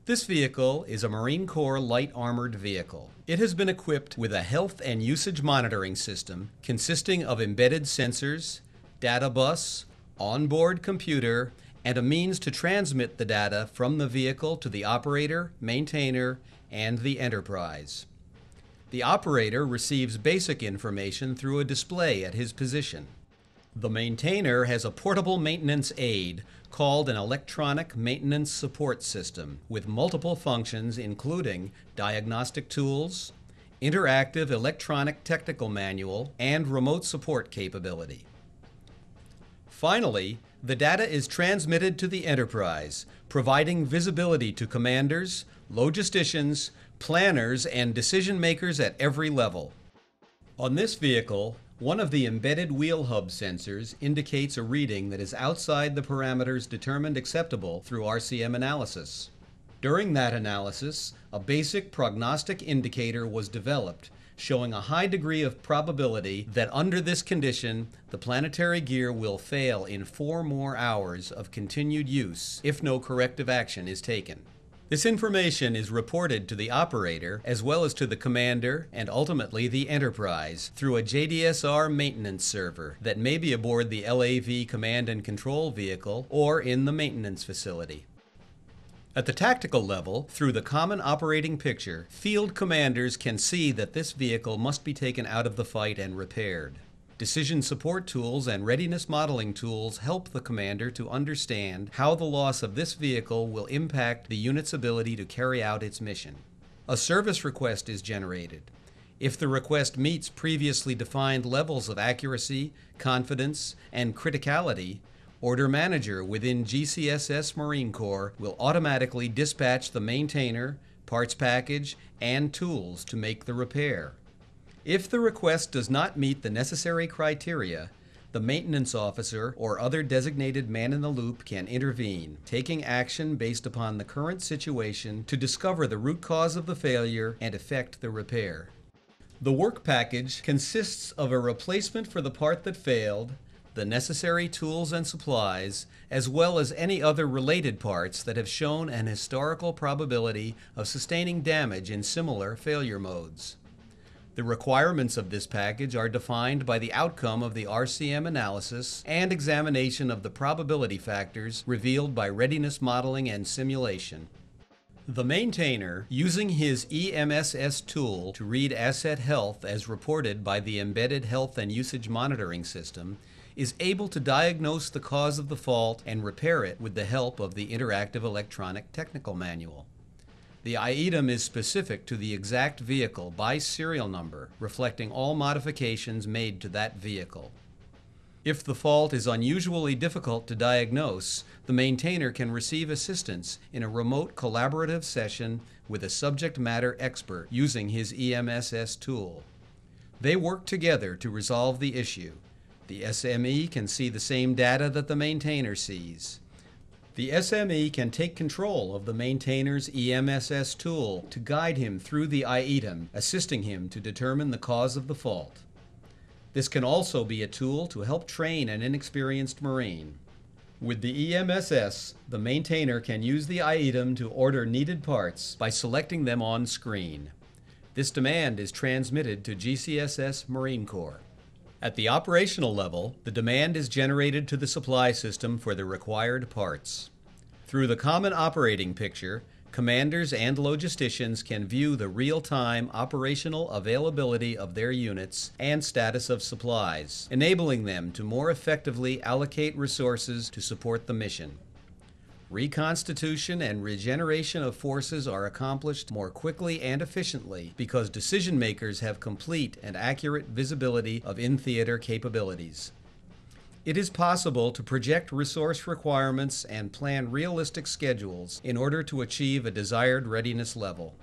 This vehicle is a Marine Corps light armored vehicle. It has been equipped with a health and usage monitoring system consisting of embedded sensors, data bus, onboard computer, and a means to transmit the data from the vehicle to the operator, maintainer, and the enterprise. The operator receives basic information through a display at his position. The maintainer has a portable maintenance aid called an electronic maintenance support system with multiple functions including diagnostic tools, interactive electronic technical manual, and remote support capability. Finally, the data is transmitted to the enterprise, providing visibility to commanders, logisticians, planners, and decision makers at every level. On this vehicle, one of the embedded wheel hub sensors indicates a reading that is outside the parameters determined acceptable through RCM analysis. During that analysis, a basic prognostic indicator was developed, showing a high degree of probability that under this condition, the planetary gear will fail in 4 more hours of continued use if no corrective action is taken. This information is reported to the operator as well as to the commander and ultimately the enterprise through a JDSR maintenance server that may be aboard the LAV command and control vehicle or in the maintenance facility. At the tactical level, through the common operating picture, field commanders can see that this vehicle must be taken out of the fight and repaired. Decision support tools and readiness modeling tools help the commander to understand how the loss of this vehicle will impact the unit's ability to carry out its mission. A service request is generated. If the request meets previously defined levels of accuracy, confidence, and criticality, Order Manager within GCSS Marine Corps will automatically dispatch the maintainer, parts package, and tools to make the repair. If the request does not meet the necessary criteria, the maintenance officer or other designated man-in-the-loop can intervene, taking action based upon the current situation to discover the root cause of the failure and effect the repair. The work package consists of a replacement for the part that failed, the necessary tools and supplies, as well as any other related parts that have shown an historical probability of sustaining damage in similar failure modes. The requirements of this package are defined by the outcome of the RCM analysis and examination of the probability factors revealed by readiness modeling and simulation. The maintainer, using his EMSS tool to read asset health as reported by the embedded health and usage monitoring system, is able to diagnose the cause of the fault and repair it with the help of the interactive electronic technical manual. The item is specific to the exact vehicle by serial number, reflecting all modifications made to that vehicle. If the fault is unusually difficult to diagnose, the maintainer can receive assistance in a remote collaborative session with a subject matter expert using his EMSS tool. They work together to resolve the issue. The SME can see the same data that the maintainer sees. The SME can take control of the maintainer's EMSS tool to guide him through the item, assisting him to determine the cause of the fault. This can also be a tool to help train an inexperienced Marine. With the EMSS, the maintainer can use the item to order needed parts by selecting them on screen. This demand is transmitted to GCSS Marine Corps. At the operational level, the demand is generated to the supply system for the required parts. Through the common operating picture, commanders and logisticians can view the real-time operational availability of their units and status of supplies, enabling them to more effectively allocate resources to support the mission. Reconstitution and regeneration of forces are accomplished more quickly and efficiently because decision makers have complete and accurate visibility of in-theater capabilities. It is possible to project resource requirements and plan realistic schedules in order to achieve a desired readiness level.